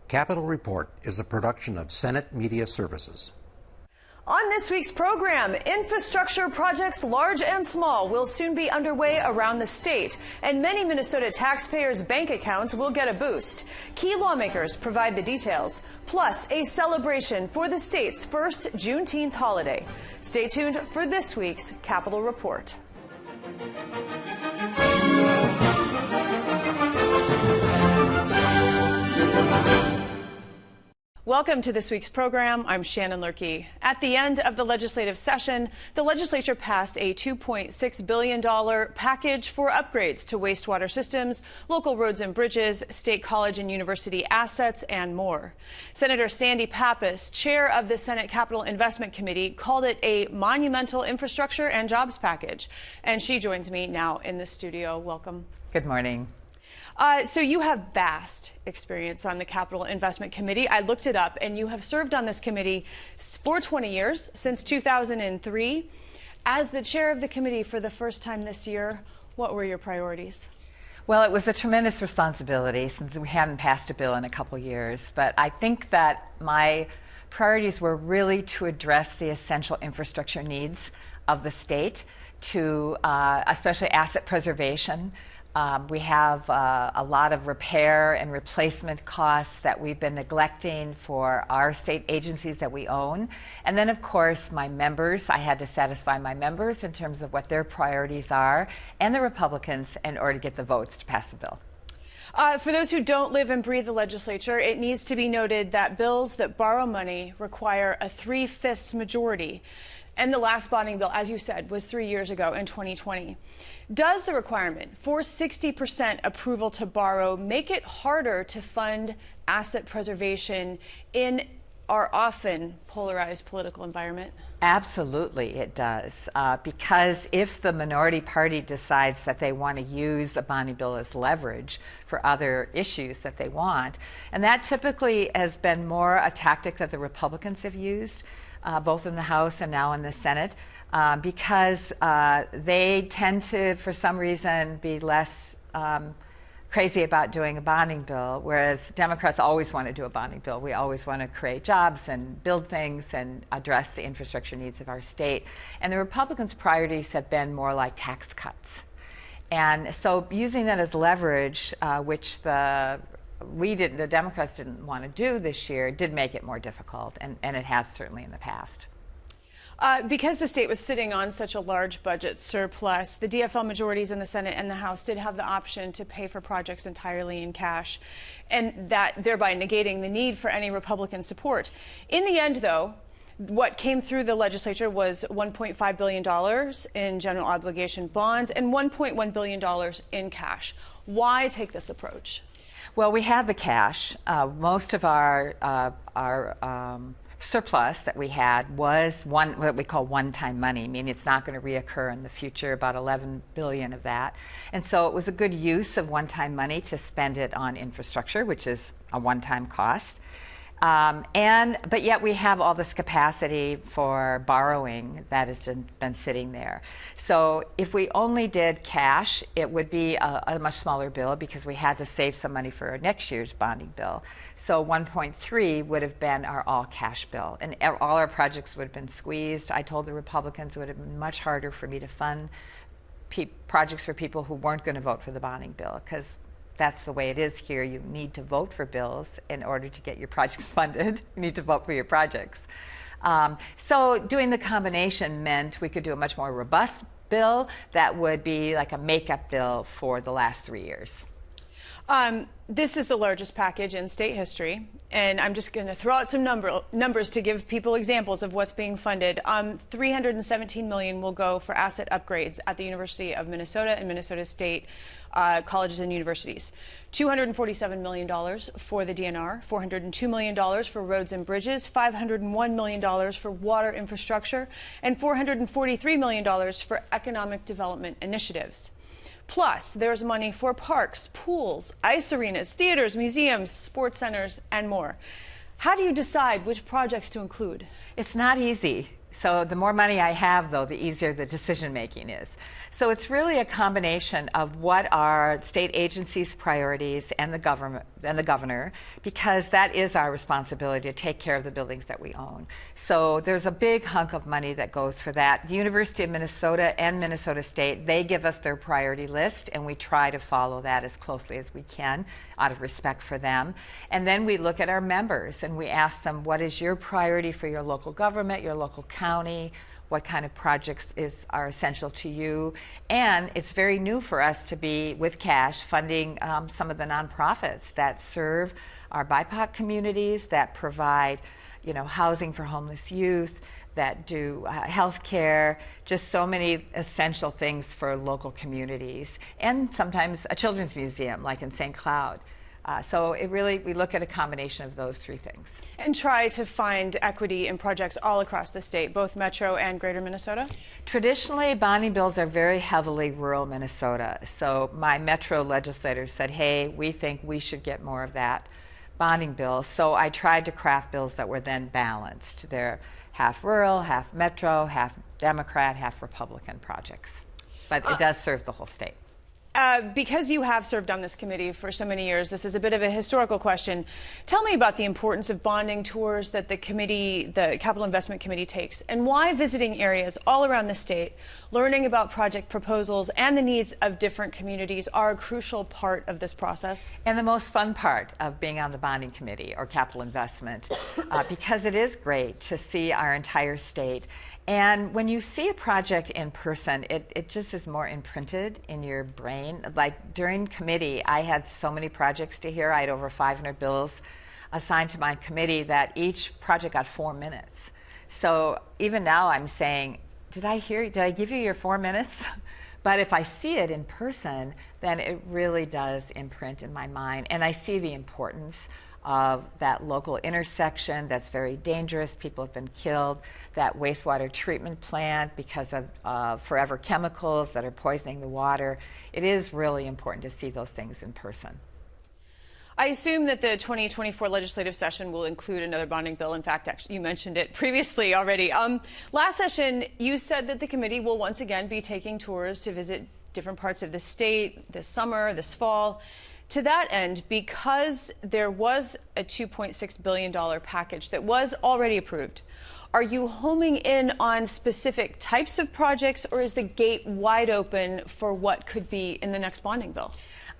Capitol Report is a production of Senate Media Services. On this week's program, infrastructure projects large and small will soon be underway around the state, and many Minnesota taxpayers' bank accounts will get a boost. Key lawmakers provide the details, plus a celebration for the state's first Juneteenth holiday. Stay tuned for this week's Capitol Report. Welcome to this week's program. I'm Shannon Loehrke. At the end of the legislative session, the legislature passed a $2.6 billion package for upgrades to wastewater systems, local roads and bridges, state college and university assets, and more. Senator Sandy Pappas, chair of the Senate Capital Investment Committee, called it a monumental infrastructure and jobs package. And she joins me now in the studio. Welcome. Good morning. So you have vast experience on the Capital Investment Committee. I looked it up, and you have served on this committee for 20 years, since 2003. As the chair of the committee for the first time this year, what were your priorities? Well, it was a tremendous responsibility since we hadn't passed a bill in a couple years. But I think that my priorities were really to address the essential infrastructure needs of the state, to especially asset preservation. We have a lot of repair and replacement costs that we've been neglecting for our state agencies that we own. And then, of course, my members. I had to satisfy my members in terms of what their priorities are, and the Republicans, in order to get the votes to pass the bill. For those who don't live and breathe the legislature, it needs to be noted that bills that borrow money require a 3/5 majority. And the last bonding bill, as you said, was 3 years ago in 2020. Does the requirement for 60% approval to borrow make it harder to fund asset preservation in our often polarized political environment? Absolutely, it does. Because if the minority party decides that they want to use the bonding bill as leverage for other issues that they want, and that typically has been more a tactic that the Republicans have used, both in the House and now in the Senate, because they tend to, for some reason, be less crazy about doing a bonding bill, whereas Democrats always want to do a bonding bill. We always want to create jobs and build things and address the infrastructure needs of our state. And the Republicans' priorities have been more like tax cuts. And so using that as leverage, which the Democrats didn't want to do this year, did make it more difficult, and it has certainly in the past. Because the state was sitting on such a large budget surplus, the DFL majorities in the Senate and the House did have the option to pay for projects entirely in cash, and that thereby negating the need for any Republican support. In the end, though, what came through the legislature was $1.5 billion in general obligation bonds and $1.1 billion in cash. Why take this approach? Well, we have the cash. Most of our surplus that we had was what we call one-time money, meaning it's not going to reoccur in the future, about $11 billion of that. And so it was a good use of one-time money to spend it on infrastructure, which is a one-time cost. But yet we have all this capacity for borrowing that has been sitting there. So if we only did cash, it would be a much smaller bill because we had to save some money for next year's bonding bill. So 1.3 would have been our all-cash bill, and all our projects would have been squeezed. I told the Republicans it would have been much harder for me to fund projects for people who weren't going to vote for the bonding bill, because that's the way it is here. You need to vote for bills in order to get your projects funded. You need to vote for your projects. So doing the combination meant we could do a much more robust bill that would be like a makeup bill for the last 3 years. This is the largest package in state history, and I'm just going to throw out some numbers to give people examples of what's being funded. $317 million will go for asset upgrades at the University of Minnesota and Minnesota State colleges and universities. $247 million for the DNR, $402 million for roads and bridges, $501 million for water infrastructure, and $443 million for economic development initiatives. Plus, there's money for parks, pools, ice arenas, theaters, museums, sports centers, and more. How do you decide which projects to include? It's not easy. So the more money I have, though, the easier the decision making is. So it's really a combination of what are state agencies' priorities and the governor, because that is our responsibility to take care of the buildings that we own. So there's a big hunk of money that goes for that. The University of Minnesota and Minnesota State, they give us their priority list, and we try to follow that as closely as we can out of respect for them. And then we look at our members and we ask them, what is your priority for your local government, your local county? What kind of projects are essential to you? And it's very new for us to be, with cash, funding some of the nonprofits that serve our BIPOC communities, that provide, housing for homeless youth, that do health care, just so many essential things for local communities, and sometimes a children's museum like in St. Cloud. So we look at a combination of those three things. And try to find equity in projects all across the state, both Metro and Greater Minnesota? Traditionally, bonding bills are very heavily rural Minnesota. So my Metro legislators said, hey, we think we should get more of that bonding bill. So I tried to craft bills that were then balanced. They're half rural, half Metro, half Democrat, half Republican projects. But it does serve the whole state. Because you have served on this committee for so many years, this is a bit of a historical question. Tell me about the importance of bonding tours that the Capital Investment Committee takes, and why visiting areas all around the state, learning about project proposals and the needs of different communities are a crucial part of this process. And the most fun part of being on the bonding committee or capital investment, because it is great to see our entire state. And when you see a project in person, it just is more imprinted in your brain. Like during committee, I had so many projects to hear. I had over 500 bills assigned to my committee that each project got 4 minutes. So even now I'm saying, did I give you your 4 minutes? But if I see it in person, then it really does imprint in my mind. And I see the importance of that local intersection that's very dangerous. People have been killed. That wastewater treatment plant because of forever chemicals that are poisoning the water. It is really important to see those things in person. I assume that the 2024 legislative session will include another bonding bill. In fact, actually, you mentioned it previously already. Last session, you said that the committee will once again be taking tours to visit different parts of the state this summer, this fall. To that end, because there was a $2.6 billion package that was already approved, are you homing in on specific types of projects, or is the gate wide open for what could be in the next bonding bill?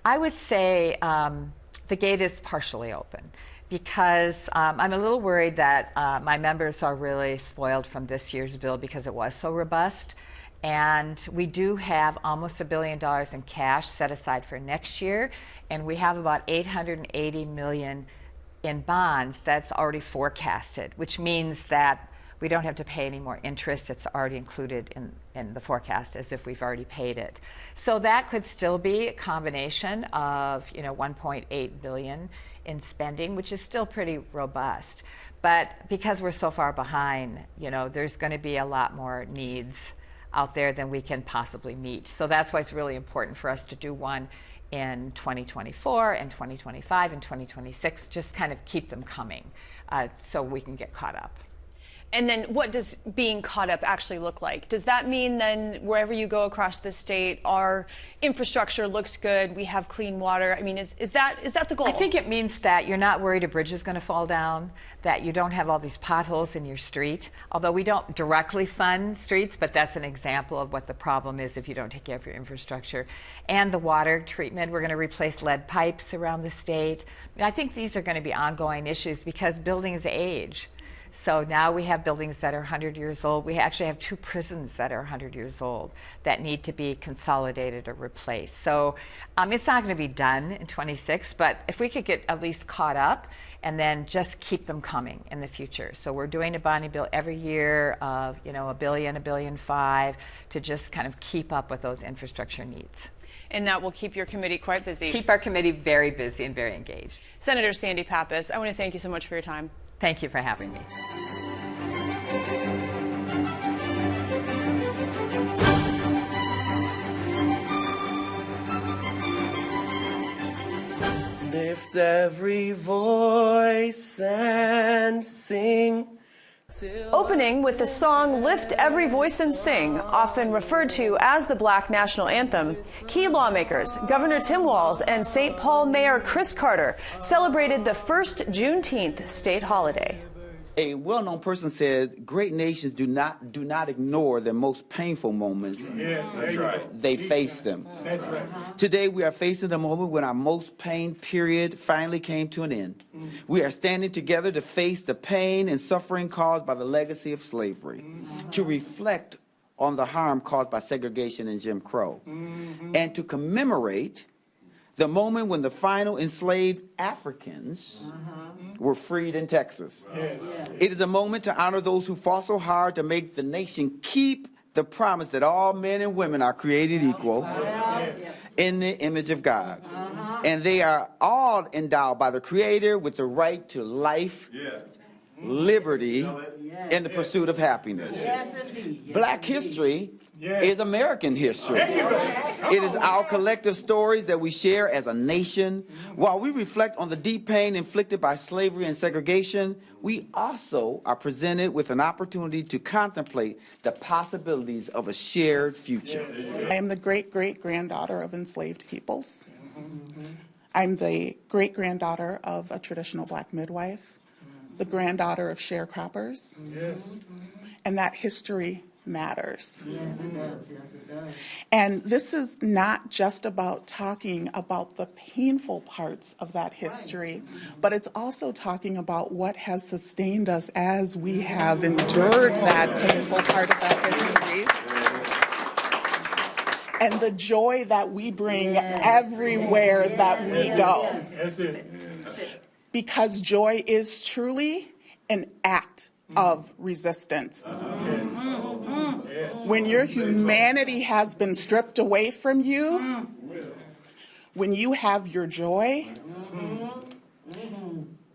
I would say the gate is partially open, because I'm a little worried that my members are really spoiled from this year's bill because it was so robust. And we do have almost $1 billion in cash set aside for next year, and we have about $880 million in bonds that's already forecasted, which means that we don't have to pay any more interest. It's already included in the forecast as if we've already paid it. So that could still be a combination of $1.8 billion in spending, which is still pretty robust. But because we're so far behind, there's going to be a lot more needs out there than we can possibly meet. So that's why it's really important for us to do one in 2024 and 2025 and 2026, just kind of keep them coming so we can get caught up. And then what does being caught up actually look like? Does that mean then wherever you go across the state, our infrastructure looks good, we have clean water? I mean, is that the goal? I think it means that you're not worried a bridge is going to fall down, that you don't have all these potholes in your street. Although we don't directly fund streets, but that's an example of what the problem is if you don't take care of your infrastructure. And the water treatment, we're going to replace lead pipes around the state. I think these are going to be ongoing issues because buildings age. So now we have buildings that are 100 years old. We actually have 2 prisons that are 100 years old that need to be consolidated or replaced. So it's not going to be done in 26, but if we could get at least caught up and then just keep them coming in the future. So we're doing a bonding bill every year of $1 billion, $1.5 billion to just kind of keep up with those infrastructure needs. And that will keep your committee quite busy. Keep our committee very busy and very engaged. Senator Sandy Pappas, I want to thank you so much for your time. Thank you for having me. Lift every voice and sing Opening with the song Lift Every Voice and Sing, often referred to as the Black National Anthem, key lawmakers, Governor Tim Walz and St. Paul Mayor Chris Carter celebrated the first Juneteenth state holiday. A well-known person said, "Great nations do not ignore their most painful moments. Yes, that's right. They face them." That's right. Today, we are facing the moment when our most pain period finally came to an end. We are standing together to face the pain and suffering caused by the legacy of slavery, to reflect on the harm caused by segregation and Jim Crow, and to commemorate the moment when the final enslaved Africans were freed in Texas. Yes. It is a moment to honor those who fought so hard to make the nation keep the promise that all men and women are created equal in the image of God. And they are all endowed by the Creator with the right to life, liberty, and the pursuit of happiness. Black history is American history. It is our collective stories that we share as a nation. While we reflect on the deep pain inflicted by slavery and segregation, we also are presented with an opportunity to contemplate the possibilities of a shared future. I am the great-great-granddaughter of enslaved peoples. I'm the great-granddaughter of a traditional black midwife, the granddaughter of sharecroppers, and that history matters. Yes, it does. Yes, it does. And this is not just about talking about the painful parts of that history, but it's also talking about what has sustained us as we have endured that painful part of that history. And the joy that we bring everywhere that we go. That's it. Because joy is truly an act of resistance. When your humanity has been stripped away from you, when you have your joy,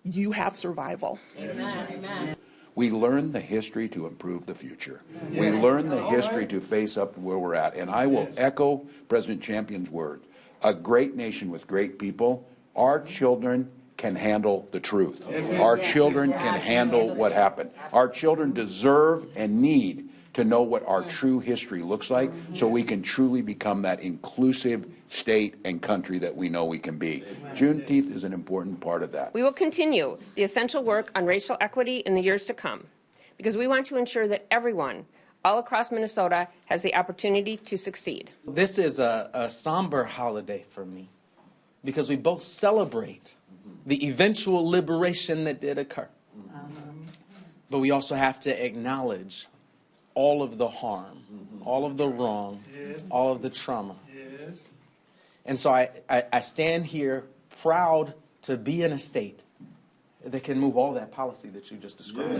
you have survival. We learn the history to improve the future. We learn the history to face up to where we're at. And I will echo President Champion's word. A great nation with great people, our children can handle the truth. Our children can handle what happened. Our children deserve and need to know what our true history looks like so we can truly become that inclusive state and country that we know we can be. Juneteenth is an important part of that. We will continue the essential work on racial equity in the years to come because we want to ensure that everyone all across Minnesota has the opportunity to succeed. This is a somber holiday for me because we both celebrate the eventual liberation that did occur. But we also have to acknowledge all of the harm, all of the wrong, all of the trauma. And so I stand here proud to be in a state that can move all that policy that you just described.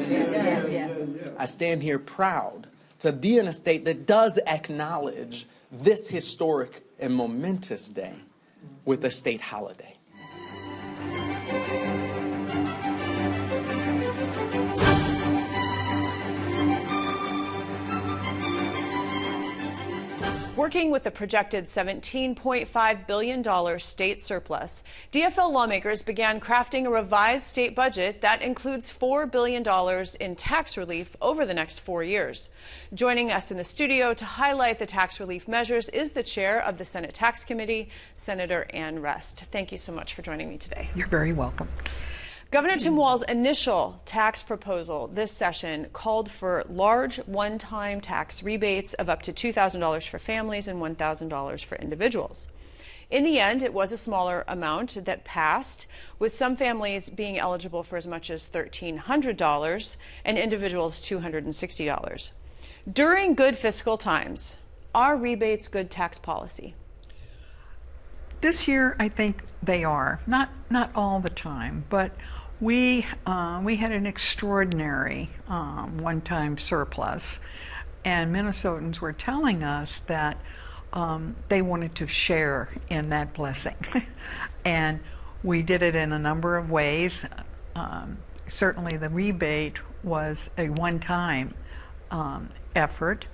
I stand here proud to be in a state that does acknowledge this historic and momentous day with a state holiday. Working with the projected $17.5 billion state surplus, DFL lawmakers began crafting a revised state budget that includes $4 billion in tax relief over the next 4 years. Joining us in the studio to highlight the tax relief measures is the chair of the Senate Tax Committee, Senator Ann Rest. Thank you so much for joining me today. You're very welcome. Governor Tim Walz's initial tax proposal this session called for large one-time tax rebates of up to $2,000 for families and $1,000 for individuals. In the end, it was a smaller amount that passed, with some families being eligible for as much as $1,300 and individuals $260. During good fiscal times, are rebates good tax policy? This year, I think they are. Not all the time, but we had an extraordinary one-time surplus, and Minnesotans were telling us that they wanted to share in that blessing. And we did it in a number of ways. Certainly the rebate was a one-time effort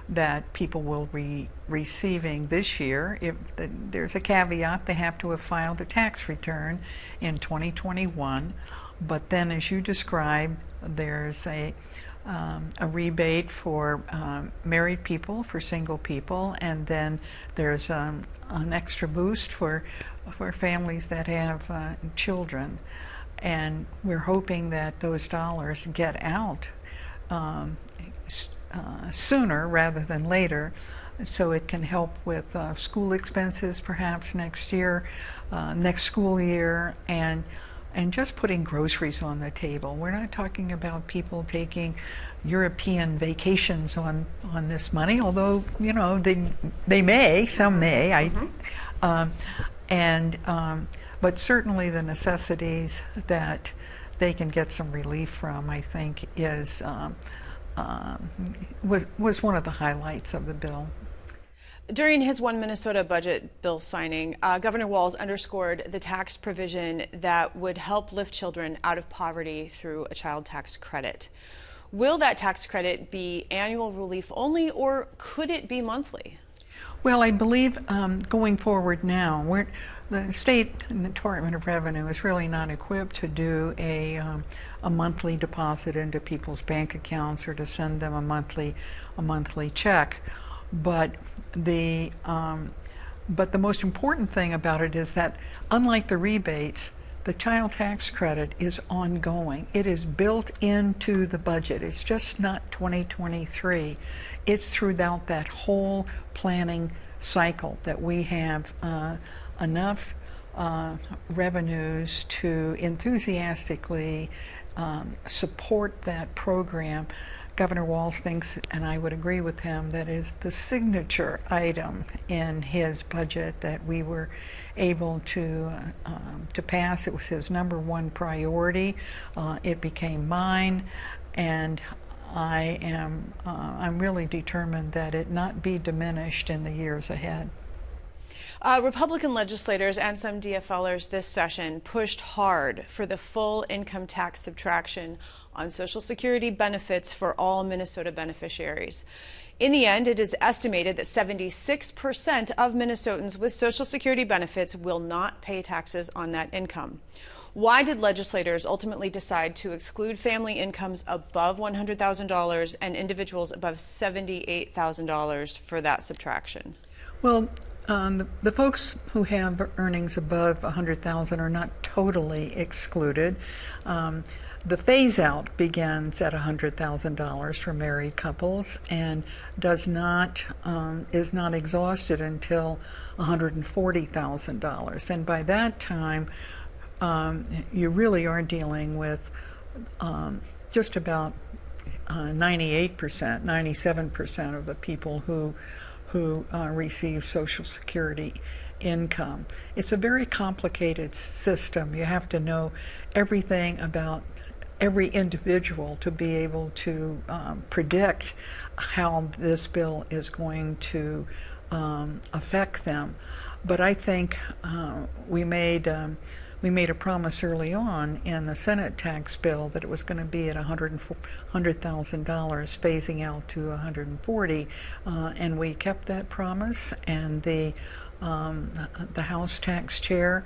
that people will be receiving this year. There's a caveat, they have to have filed a tax return in 2021, but then as you described, there's a a rebate for married people, for single people, and then there's an extra boost for families that have children. And we're hoping that those dollars get out sooner rather than later, so it can help with school expenses perhaps next year, next school year, and just putting groceries on the table. We're not talking about people taking European vacations on this money, although, you know, they may, some may. But certainly the necessities that they can get some relief from, I think, was one of the highlights of the bill. During his One Minnesota budget bill signing, Governor Walz underscored the tax provision that would help lift children out of poverty through a child tax credit. Will that tax credit be annual relief only, or could it be monthly? Well, I believe going forward now, the state and the Department of Revenue is really not equipped to do a monthly deposit into people's bank accounts or to send them a monthly check. But the most important thing about it is that, unlike the rebates, the child tax credit is ongoing. It is built into the budget. It's just not 2023. It's throughout that whole planning cycle that we have enough revenues to enthusiastically support that program. Governor Walz thinks, and I would agree with him, that is the signature item in his budget that we were able to pass. It was his #1 priority. It became mine, and I'm really determined that it not be diminished in the years ahead. Republican legislators and some DFLers this session pushed hard for the full income tax subtraction on Social Security benefits for all Minnesota beneficiaries. In the end, it is estimated that 76% of Minnesotans with Social Security benefits will not pay taxes on that income. Why did legislators ultimately decide to exclude family incomes above $100,000 and individuals above $78,000 for that subtraction? Well, the folks who have earnings above $100,000 are not totally excluded. The phase-out begins at $100,000 for married couples and is not exhausted until $140,000. And by that time, you really are dealing with just about 98%, 97% of the people who receive Social Security income. It's a very complicated system. You have to know everything about every individual to be able to predict how this bill is going to affect them. But I think we made a promise early on in the Senate tax bill that it was going to be at $100,000, phasing out to $140,000, and we kept that promise. And the House tax chair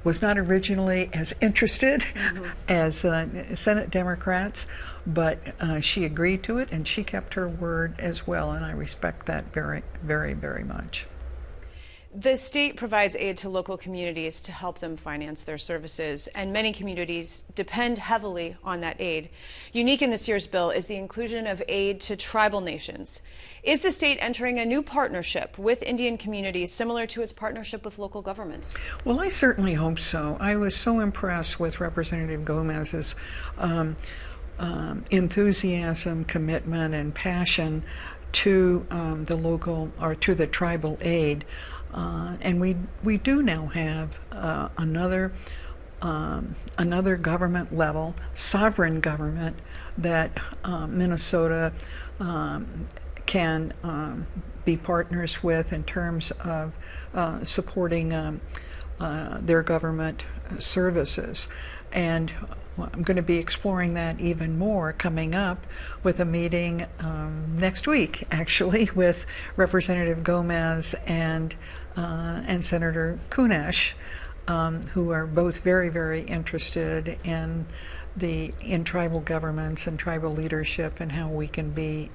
was not originally as interested as Senate Democrats, but she agreed to it and she kept her word as well, and I respect that very, very, very much. The state provides aid to local communities to help them finance their services, and many communities depend heavily on that aid. Unique in this year's bill is the inclusion of aid to tribal nations. Is the state entering a new partnership with Indian communities similar to its partnership with local governments? Well, I certainly hope so. I was so impressed with Representative Gomez's enthusiasm, commitment, and passion to the local, or to the tribal aid. And we do now have another government level, sovereign government that Minnesota can be partners with in terms of supporting their government services. And I'm going to be exploring that even more coming up with a meeting next week, actually, with Representative Gomez and Senator Kunesh who are both very, very interested in tribal governments and tribal leadership and how we can be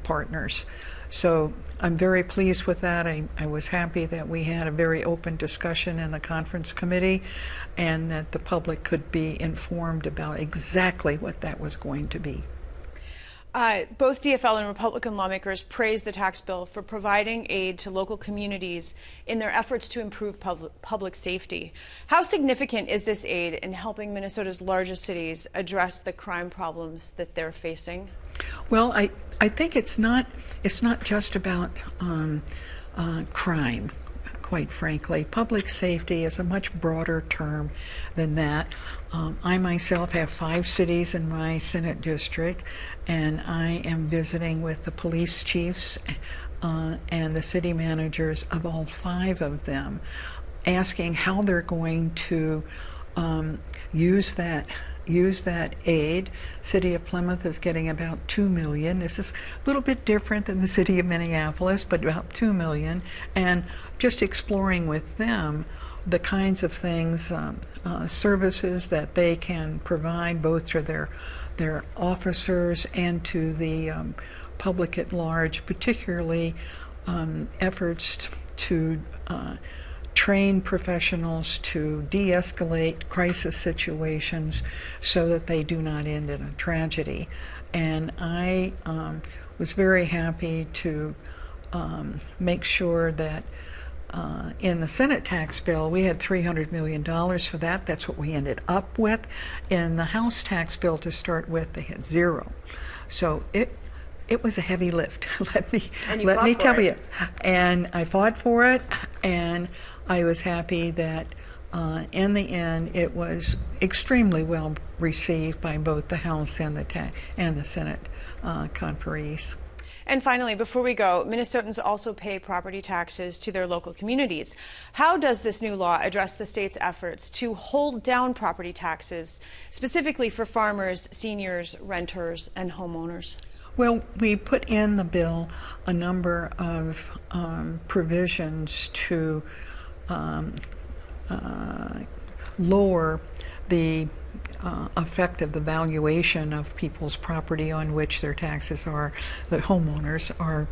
partners. So I'm very pleased with that. I was happy that we had a very open discussion in the conference committee and that the public could be informed about exactly what that was going to be. Both DFL and Republican lawmakers praised the tax bill for providing aid to local communities in their efforts to improve public safety. How significant is this aid in helping Minnesota's largest cities address the crime problems that they're facing? Well, I think it's not just about crime, quite frankly. Public safety is a much broader term than that. I myself have 5 cities in my Senate district, and I am visiting with the police chiefs and the city managers of all 5 of them, asking how they're going to use that aid. City of Plymouth is getting about $2 million. This is a little bit different than the city of Minneapolis, but about $2 million. And just exploring with them the kinds of things, services that they can provide both to their officers and to the public at large, particularly efforts to train professionals to de-escalate crisis situations so that they do not end in a tragedy. And I was very happy to make sure that in the Senate tax bill, we had $300 million for that. That's what we ended up with. In the House tax bill to start with, they had 0. So it was a heavy lift, let me tell you. And I fought for it, and I was happy that in the end it was extremely well received by both the House and the Senate conferees. And finally, before we go, Minnesotans also pay property taxes to their local communities. How does this new law address the state's efforts to hold down property taxes, specifically for farmers, seniors, renters, and homeowners? Well, we put in the bill a number of provisions to lower the effect of the valuation of people's property on which their taxes are, the homeowners are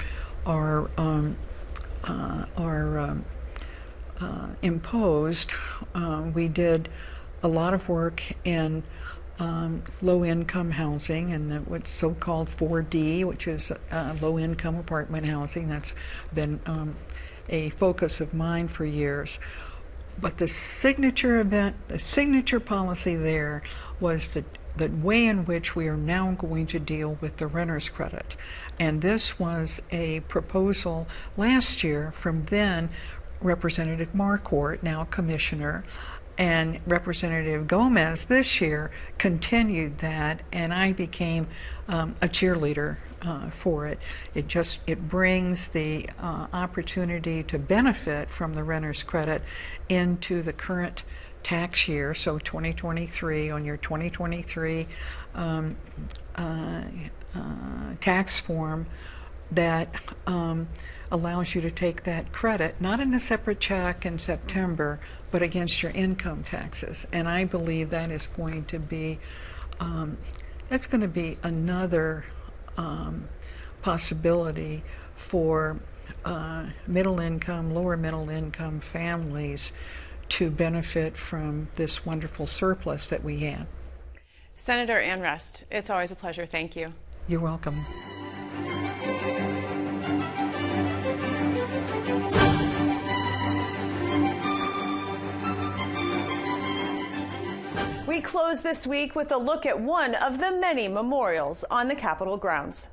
imposed. We did a lot of work in low-income housing and what's so-called 4D, which is low-income apartment housing. That's been a focus of mine for years. But the signature policy there was the way in which we are now going to deal with the renter's credit. And this was a proposal last year from then Representative Marquardt, now Commissioner, and Representative Gomez this year continued that, and I became a cheerleader for it. It brings the opportunity to benefit from the renter's credit into the current tax year, so 2023, on your 2023 tax form that allows you to take that credit, not in a separate check in September, but against your income taxes. And I believe that is going to be, that's going to be another possibility for middle income, lower middle income families to benefit from this wonderful surplus that we have. Senator Ann Rest, it's always a pleasure. Thank you. You're welcome. We close this week with a look at one of the many memorials on the Capitol grounds.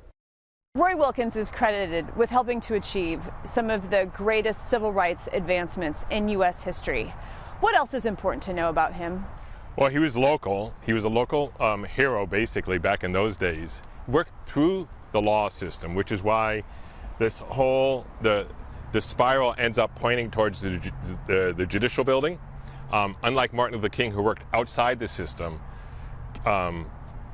Roy Wilkins is credited with helping to achieve some of the greatest civil rights advancements in U.S. history. What else is important to know about him? Well, he was local. He was a local hero, basically, back in those days. Worked through the law system, which is why this whole, the spiral ends up pointing towards the judicial building. Unlike Martin Luther King, who worked outside the system,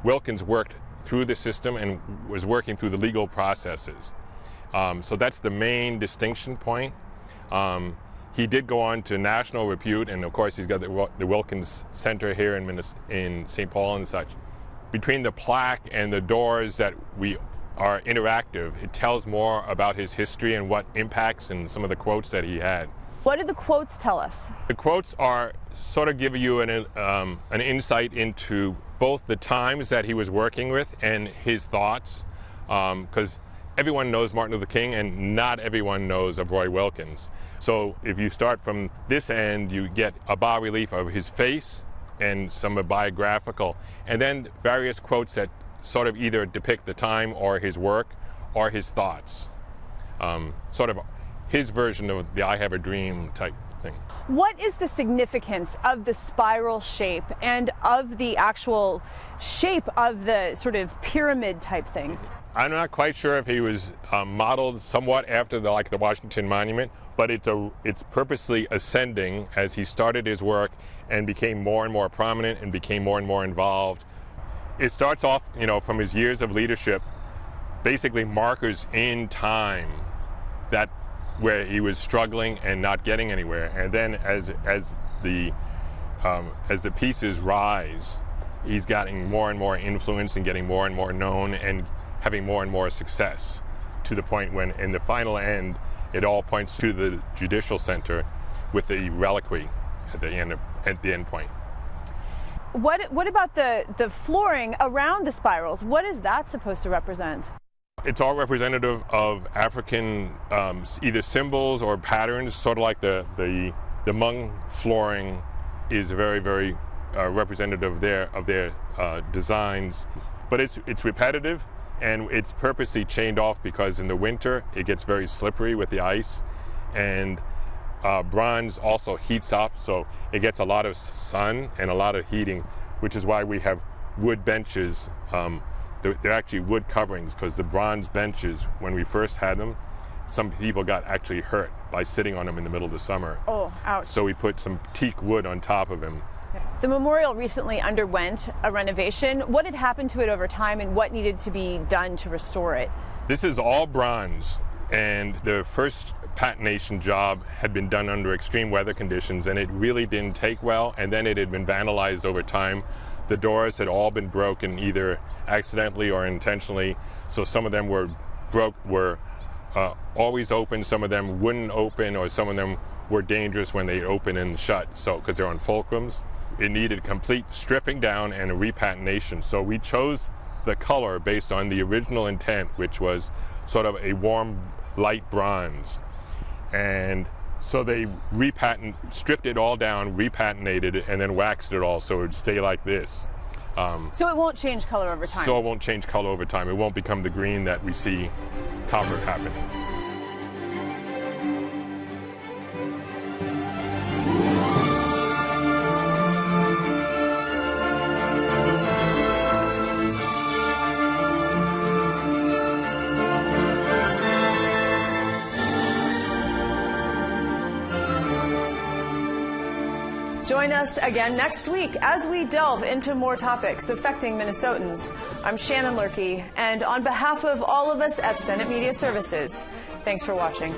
Wilkins worked through the system and was working through the legal processes. So that's the main distinction point. He did go on to national repute, and of course he's got the Wilkins Center here in St. Paul and such. Between the plaque and the doors that we are interactive, it tells more about his history and what impacts and some of the quotes that he had. What did the quotes tell us? The quotes are sort of give you an insight into both the times that he was working with and his thoughts, because everyone knows Martin Luther King and not everyone knows of Roy Wilkins. So if you start from this end, you get a bas-relief of his face and some biographical, and then various quotes that sort of either depict the time or his work or his thoughts. Sort of his version of the I Have a Dream type thing. What is the significance of the spiral shape and of the actual shape of the sort of pyramid type things? I'm not quite sure if he was modeled somewhat after the Washington Monument, but it's purposely ascending as he started his work and became more and more prominent and became more and more involved. It starts off, from his years of leadership, basically markers in time that where he was struggling and not getting anywhere. And then as the pieces rise, he's getting more and more influence and getting more and more known and having more and more success, to the point when in the final end it all points to the Judicial Center with the reliquary at the end point. What about the flooring around the spirals? What is that supposed to represent? It's all representative of African either symbols or patterns, sort of like the Hmong flooring is very, very representative of their designs. But it's repetitive, and it's purposely chained off because in the winter it gets very slippery with the ice, and bronze also heats up, so it gets a lot of sun and a lot of heating, which is why we have wood benches. They're actually wood coverings, because the bronze benches, when we first had them, some people got actually hurt by sitting on them in the middle of the summer. Oh, ouch. So we put some teak wood on top of them. The memorial recently underwent a renovation. What had happened to it over time, and what needed to be done to restore it? This is all bronze, and the first patination job had been done under extreme weather conditions, and it really didn't take well, and then it had been vandalized over time. The doors had all been broken, either accidentally or intentionally, so some of them were always open, some of them wouldn't open, or some of them were dangerous when they open and shut, so because they're on fulcrums. It needed complete stripping down and a repatination, so we chose the color based on the original intent, which was sort of a warm light bronze. And so they stripped it all down, repatinated it, and then waxed it all so it would stay like this. So it won't change color over time? So it won't change color over time. It won't become the green that we see copper happening. Join us again next week as we delve into more topics affecting Minnesotans. I'm Shannon Loehrke, and on behalf of all of us at Senate Media Services, thanks for watching.